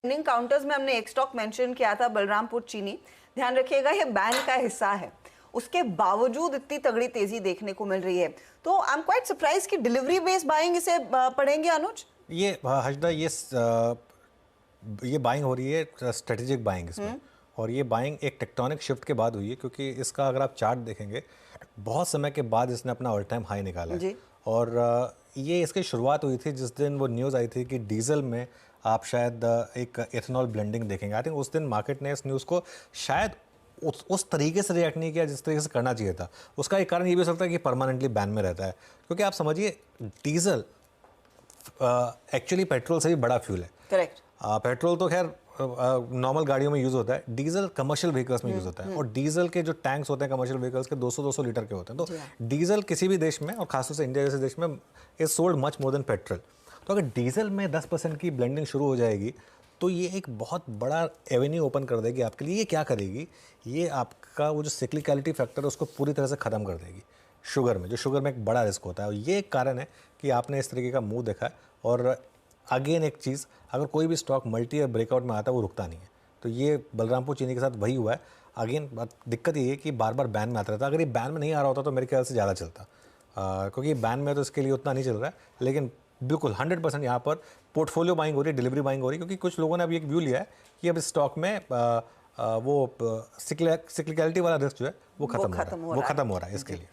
Trading counters में हमने एक स्टॉक मेंशन किया था, बलरामपुर चीनी। ध्यान रखिएगा ये बैन का हिस्सा है, उसके बावजूद इतनी तगड़ी तेजी देखने को मिल रही है। तो आई एम क्वाइट सरप्राइज कि डिलीवरी बेस्ड बाइंग इसे पढ़ेंगे अनुज। ये हजदा ये बाइंग हो रही है, स्ट्रेटेजिक बाइंग इसमें। और ये बाइंग एक टेक्टोनिक शिफ्ट के बाद हुई है, क्योंकि इसका अगर आप चार्ट देखेंगे बहुत समय के बाद इसने अपना ऑल टाइम हाई निकाला है। और ये इसकी शुरुआत हुई थी जिस दिन वो न्यूज़ आई थी कि डीजल में आप शायद एक एथेनॉल ब्लेंडिंग देखेंगे। आई थिंक उस दिन मार्केट ने इस न्यूज़ को शायद उस तरीके से रिएक्ट नहीं किया जिस तरीके से करना चाहिए था। उसका एक कारण ये भी हो सकता है कि परमानेंटली बैन में रहता है, क्योंकि आप समझिए डीजल एक्चुअली पेट्रोल से भी बड़ा फ्यूल है। करेक्ट। पेट्रोल तो खैर नॉर्मल गाड़ियों में यूज़ होता है, डीजल कमर्शियल व्हीकल्स में यूज़ होता है। और डीजल के जो टैंक्स होते हैं कमर्शियल व्हीकल्स के 200-200 लीटर के होते हैं। तो डीजल किसी भी देश में और खासतौर से इंडिया जैसे देश में is sold much more than petrol. तो अगर डीजल में 10% की ब्लेंडिंग शुरू हो जाएगी तो ये एक बहुत बड़ा एवेन्यू ओपन कर देगी आपके लिए। ये क्या करेगी, ये आपका वो जो सिक्लिकलिटी फैक्टर है उसको पूरी तरह से ख़त्म कर देगी शुगर में, जो शुगर में एक बड़ा रिस्क होता है। और ये एक कारण है कि आपने इस तरीके का मूव देखा है। और अगेन एक चीज़, अगर कोई भी स्टॉक मल्टी या ब्रेकआउट में आता है वो रुकता नहीं है। तो ये बलरामपुर चीनी के साथ वही हुआ है। अगेन दिक्कत ये है कि बार बार बैन में आता रहता है। अगर ये बैन में नहीं आ रहा होता तो मेरे ख्याल से ज़्यादा चलता, क्योंकि बैन में तो इसके लिए उतना नहीं चल रहा है। लेकिन बिल्कुल 100% यहाँ पर पोर्टफोलियो बाइंग हो रही है, डिलीवरी बाइंग हो रही है, क्योंकि कुछ लोगों ने अभी एक व्यू लिया है कि अब इस स्टॉक में वो सिक्लिकलिटी वाला रिस्क जो है वो खत्म हो रहा है इसके लिए।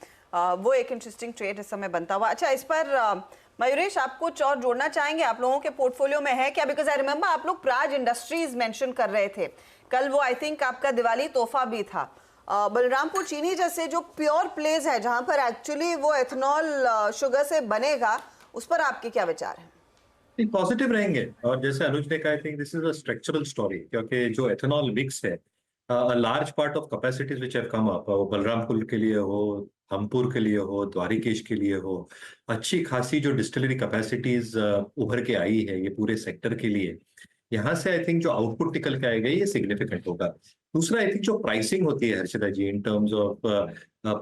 वो एक इंटरेस्टिंग ट्रेड इस समय बनता हुआ। अच्छा, इस पर मयूरेश आप कुछ और जोड़ना चाहेंगे? आप लोगों के पोर्टफोलियो में है क्या? बिकॉज आई रिमेंबर आप लोग प्राज इंडस्ट्रीज मेंशन कर रहे थे कल, वो आई थिंक आपका दिवाली तोहफा भी था। बलरामपुर चीनी जैसे जो प्योर प्लेस है जहां पर एक्चुअली वो एथेनॉल शुगर से बनेगा, उस पर आपके क्या विचार हैं? पॉजिटिव रहेंगे। और जैसे अनुज ने कहा, I think this is a structural story, क्योंकि जो एथेनॉल मिक्स है, large part of capacities which have come up, Balrampur के लिए हो, हमपुर के लिए हो, द्वारिकेश के लिए हो, अच्छी खासी जो डिस्टिलरी कैपेसिटीज उभर के आई है ये पूरे सेक्टर के लिए। यहाँ से आई थिंक जो आउटपुट निकल के आएगा ये सिग्निफिकेंट होगा। दूसरा, आई थिंक जो प्राइसिंग होती है Harshita ji, in terms of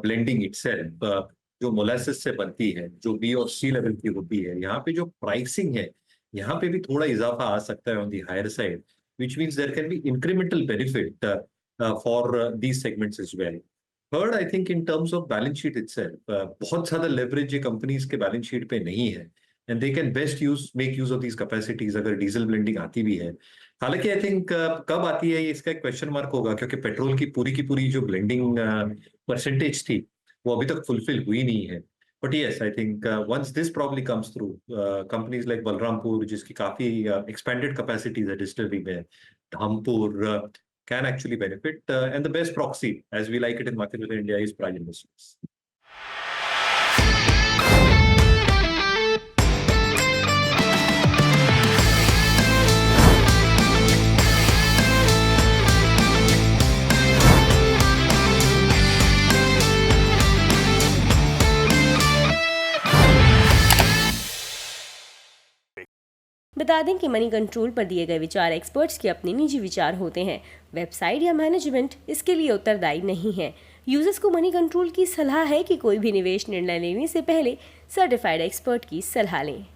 blending itself, जो मोलासिस से बनती है, जो बी और सी लेवल की होती है, यहाँ पे जो प्राइसिंग है यहाँ पे भी थोड़ा इजाफा आ सकता है on the higher side, which means there can be incremental benefit for these segments as well. Third, I think in terms of balance sheet itself, बहुत ज्यादा leverage ये companies के balance sheet पे नहीं है, and they can best make use of these capacities अगर diesel blending आती भी है। हालांकि I think कब आती है इसका एक क्वेश्चन मार्क होगा, क्योंकि पेट्रोल की पूरी जो ब्लेंडिंग परसेंटेज थी वो अभी तक फुलफिल हुई नहीं है। But yes, I think once this probably comes through, companies like Balrampur, जिसकी काफी expanded capacities है distillery में, Dhampur can actually benefit. And the best proxy, as we like it in Market Within India, is Praj Industries. बता दें कि money control पर दिए गए विचार एक्सपर्ट्स के अपने निजी विचार होते हैं। वेबसाइट या मैनेजमेंट इसके लिए उत्तरदायी नहीं है। यूजर्स को मनी कंट्रोल की सलाह है कि कोई भी निवेश निर्णय लेने से पहले सर्टिफाइड एक्सपर्ट की सलाह लें।